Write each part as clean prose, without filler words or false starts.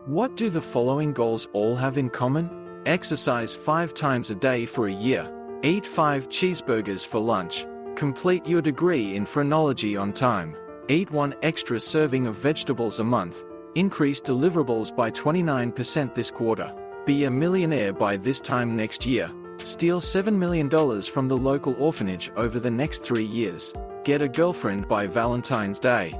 What do the following goals all have in common? Exercise 5 times a day for a year. Eat 5 cheeseburgers for lunch. Complete your degree in phrenology on time. Eat 1 extra serving of vegetables a month. Increase deliverables by 29% this quarter. Be a millionaire by this time next year. Steal $7 million from the local orphanage over the next 3 years. Get a girlfriend by Valentine's Day.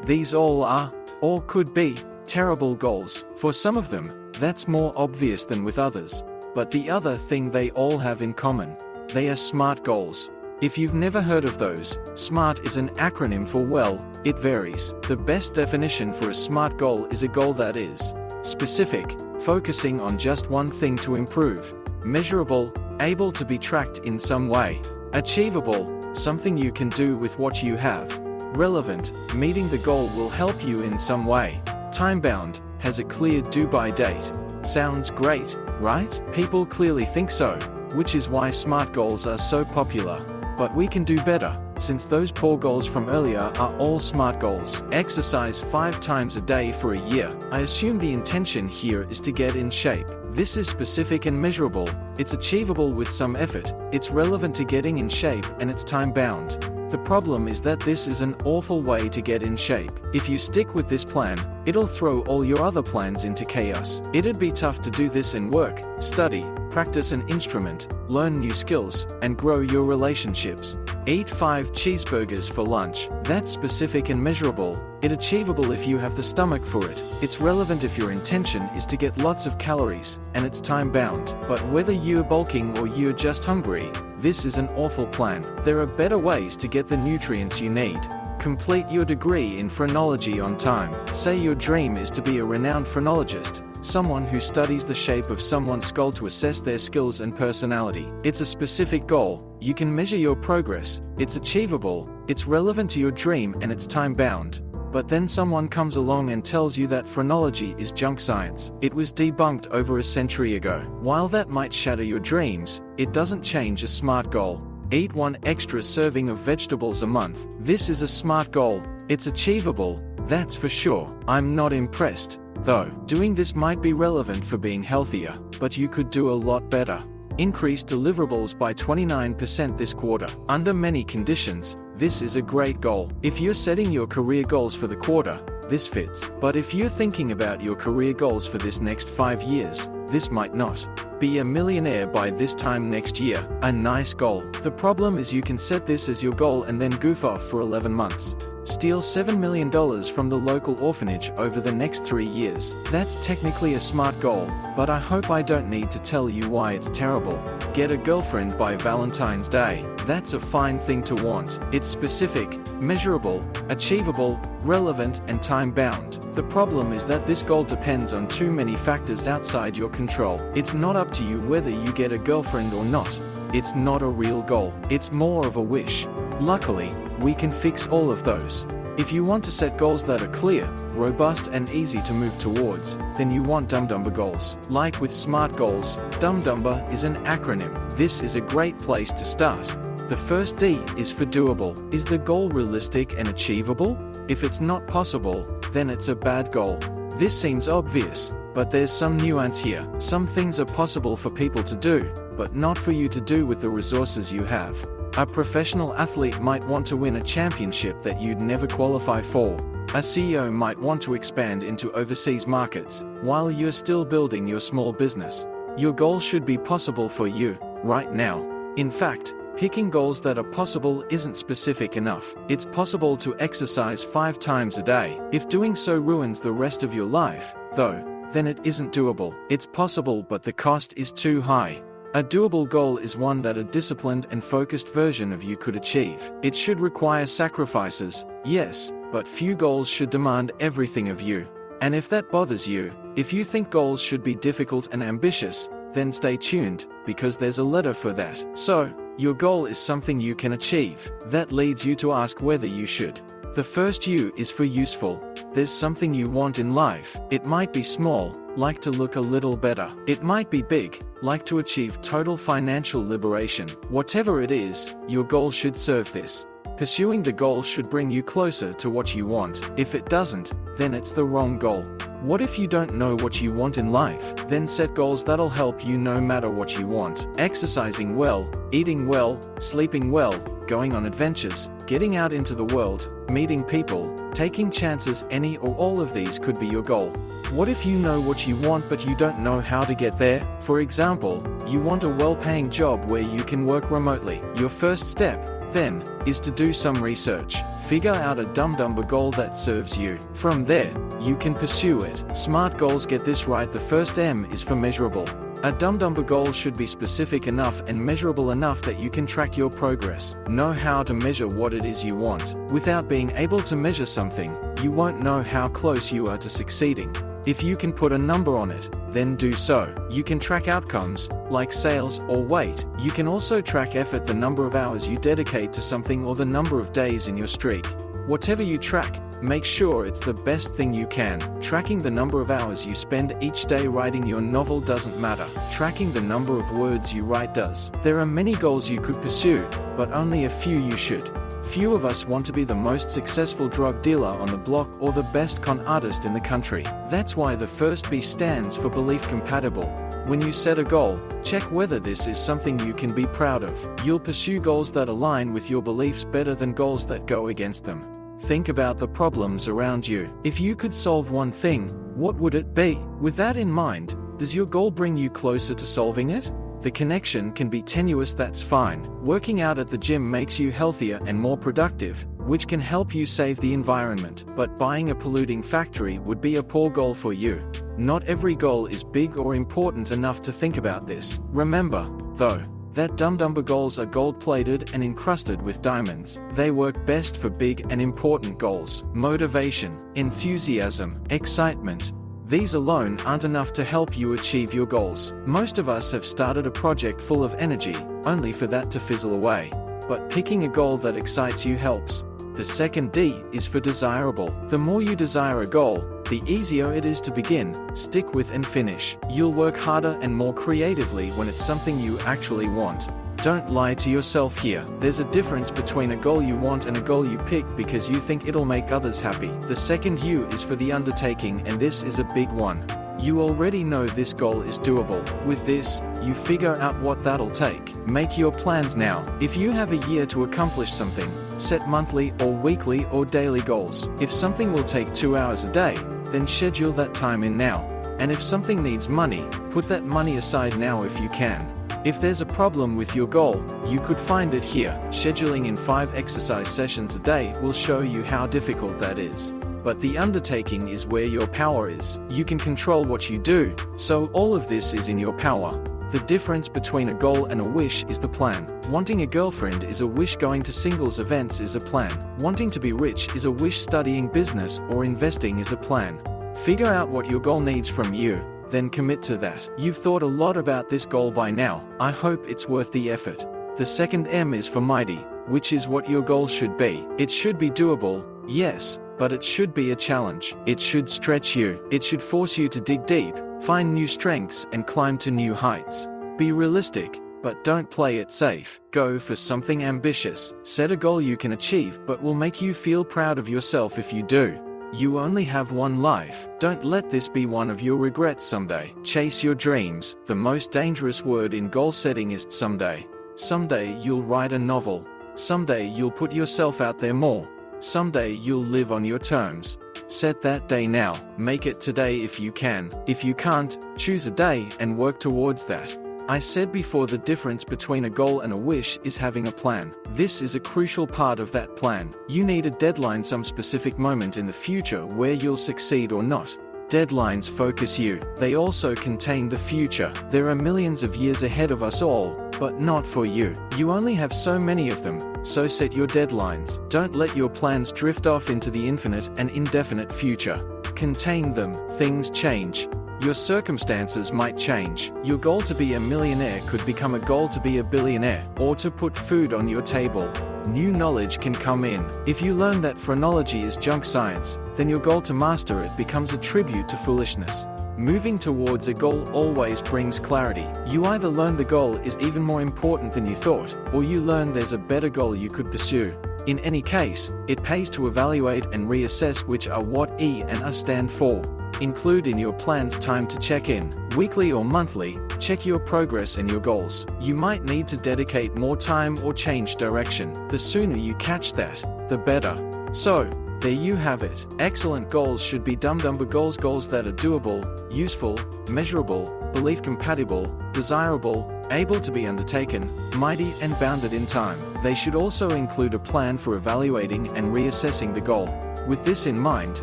These all are, or could be, terrible goals. For some of them, that's more obvious than with others. But the other thing they all have in common, they are SMART goals. If you've never heard of those, SMART is an acronym for well, it varies. The best definition for a SMART goal is a goal that is specific, focusing on just one thing to improve. Measurable, able to be tracked in some way. Achievable, something you can do with what you have. Relevant, meeting the goal will help you in some way. Time-bound, has a clear due-by date. Sounds great, right? People clearly think so, which is why SMART goals are so popular. But we can do better, since those poor goals from earlier are all SMART goals. Exercise 5 times a day for a year. I assume the intention here is to get in shape. This is specific and measurable, it's achievable with some effort, it's relevant to getting in shape, and it's time-bound. The problem is that this is an awful way to get in shape. If you stick with this plan, it'll throw all your other plans into chaos. It'd be tough to do this in work, study, practice an instrument, learn new skills, and grow your relationships. Eat 5 cheeseburgers for lunch. That's specific and measurable. It's achievable if you have the stomach for it. It's relevant if your intention is to get lots of calories, and it's time-bound. But whether you're bulking or you're just hungry, this is an awful plan. There are better ways to get the nutrients you need. Complete your degree in phrenology on time. Say your dream is to be a renowned phrenologist, someone who studies the shape of someone's skull to assess their skills and personality. It's a specific goal, you can measure your progress, it's achievable, it's relevant to your dream, and it's time-bound. But then someone comes along and tells you that phrenology is junk science. It was debunked over a century ago. While that might shatter your dreams, it doesn't change a SMART goal. Eat 1 extra serving of vegetables a month. This is a SMART goal. It's achievable, that's for sure. I'm not impressed, though. Doing this might be relevant for being healthier, but you could do a lot better. Increase deliverables by 29% this quarter. Under many conditions, this is a great goal. If you're setting your career goals for the quarter, this fits. But if you're thinking about your career goals for this next 5 years, this might not. Be a millionaire by this time next year. A nice goal. The problem is you can set this as your goal and then goof off for 11 months. Steal $7 million from the local orphanage over the next 3 years. That's technically a SMART goal, but I hope I don't need to tell you why it's terrible. Get a girlfriend by Valentine's Day. That's a fine thing to want. It's specific, measurable, achievable, relevant, and time-bound. The problem is that this goal depends on too many factors outside your control. It's not up to you whether you get a girlfriend or not. It's not a real goal. It's more of a wish. Luckily, we can fix all of those. If you want to set goals that are clear, robust, and easy to move towards, then you want DUMBDUMBER goals. Like with SMART goals, DUMBDUMBER is an acronym. This is a great place to start. The first D is for doable. Is the goal realistic and achievable? If it's not possible, then it's a bad goal. This seems obvious, but there's some nuance here. Some things are possible for people to do, but not for you to do with the resources you have. A professional athlete might want to win a championship that you'd never qualify for. A CEO might want to expand into overseas markets, while you're still building your small business. Your goal should be possible for you, right now. In fact, picking goals that are possible isn't specific enough. It's possible to exercise 5 times a day. If doing so ruins the rest of your life, though, then it isn't doable. It's possible, but the cost is too high. A doable goal is one that a disciplined and focused version of you could achieve. It should require sacrifices, yes, but few goals should demand everything of you. And if that bothers you, if you think goals should be difficult and ambitious, then stay tuned, because there's a letter for that. So, your goal is something you can achieve. That leads you to ask whether you should. The first U is for useful. There's something you want in life. It might be small, like to look a little better. It might be big, like to achieve total financial liberation. Whatever it is, your goal should serve this. Pursuing the goal should bring you closer to what you want. If it doesn't, then it's the wrong goal. What if you don't know what you want in life? Then set goals that'll help you no matter what you want. Exercising well, eating well, sleeping well, going on adventures, getting out into the world, meeting people, taking chances, any or all of these could be your goal. What if you know what you want but you don't know how to get there? For example, you want a well-paying job where you can work remotely. Your first step, then, is to do some research. Figure out a DUMBDUMBER goal that serves you. From there, you can pursue it. Smart goals get this right. The first M is for measurable. A DUMBDUMBER goal should be specific enough and measurable enough that you can track your progress. Know how to measure what it is you want. Without being able to measure something, you won't know how close you are to succeeding. If you can put a number on it, then do so. You can track outcomes, like sales or weight. You can also track effort, the number of hours you dedicate to something or the number of days in your streak. Whatever you track, make sure it's the best thing you can. Tracking the number of hours you spend each day writing your novel doesn't matter. Tracking the number of words you write does. There are many goals you could pursue, but only a few you should. Few of us want to be the most successful drug dealer on the block or the best con artist in the country. That's why the first B stands for belief compatible. When you set a goal, check whether this is something you can be proud of. You'll pursue goals that align with your beliefs better than goals that go against them. Think about the problems around you. If you could solve one thing, what would it be? With that in mind, does your goal bring you closer to solving it? The connection can be tenuous, that's fine. Working out at the gym makes you healthier and more productive, which can help you save the environment. But buying a polluting factory would be a poor goal for you. Not every goal is big or important enough to think about this. Remember, though, that DUMBDUMBER goals are gold-plated and encrusted with diamonds. They work best for big and important goals. Motivation, enthusiasm, excitement. These alone aren't enough to help you achieve your goals. Most of us have started a project full of energy, only for that to fizzle away. But picking a goal that excites you helps. The second D is for desirable. The more you desire a goal, the easier it is to begin, stick with and finish. You'll work harder and more creatively when it's something you actually want. Don't lie to yourself here. There's a difference between a goal you want and a goal you pick because you think it'll make others happy. The second U is for the undertaking, and this is a big one. You already know this goal is doable. With this, you figure out what that'll take. Make your plans now. If you have a year to accomplish something, set monthly or weekly or daily goals. If something will take 2 hours a day, then schedule that time in now. And if something needs money, put that money aside now if you can. If there's a problem with your goal, you could find it here. Scheduling in 5 exercise sessions a day will show you how difficult that is. But the undertaking is where your power is. You can control what you do, so all of this is in your power. The difference between a goal and a wish is the plan. Wanting a girlfriend is a wish, going to singles events is a plan. Wanting to be rich is a wish, studying business or investing is a plan. Figure out what your goal needs from you, then commit to that. You've thought a lot about this goal by now. I hope it's worth the effort. The second M is for mighty, which is what your goal should be. It should be doable, yes, but it should be a challenge. It should stretch you. It should force you to dig deep, find new strengths and climb to new heights. Be realistic, but don't play it safe. Go for something ambitious. Set a goal you can achieve but will make you feel proud of yourself if you do. You only have one life. Don't let this be one of your regrets someday. Chase your dreams. The most dangerous word in goal setting is someday. Someday you'll write a novel. Someday you'll put yourself out there more. Someday you'll live on your terms. Set that day now. Make it today if you can. If you can't, choose a day and work towards that. I said before, the difference between a goal and a wish is having a plan. This is a crucial part of that plan. You need a deadline, some specific moment in the future where you'll succeed or not. Deadlines focus you. They also contain the future. There are millions of years ahead of us all, but not for you. You only have so many of them, so set your deadlines. Don't let your plans drift off into the infinite and indefinite future. Contain them. Things change. Your circumstances might change. Your goal to be a millionaire could become a goal to be a billionaire, or to put food on your table. New knowledge can come in. If you learn that phrenology is junk science, then your goal to master it becomes a tribute to foolishness. Moving towards a goal always brings clarity. You either learn the goal is even more important than you thought, or you learn there's a better goal you could pursue. In any case, it pays to evaluate and reassess, which are what E and R stand for. Include in your plans time to check in, weekly or monthly, check your progress and your goals. You might need to dedicate more time or change direction. The sooner you catch that, the better. So, there you have it. Excellent goals should be DUMBDUMBER goals. Goals that are doable, useful, measurable, belief compatible, desirable, able to be undertaken, mighty and bounded in time. They should also include a plan for evaluating and reassessing the goal. With this in mind,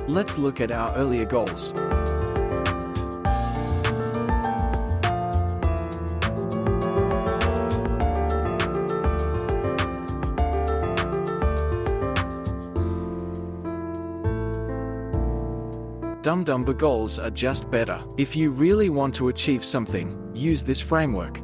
let's look at our earlier goals. DUMBDUMBER goals are just better. If you really want to achieve something, use this framework.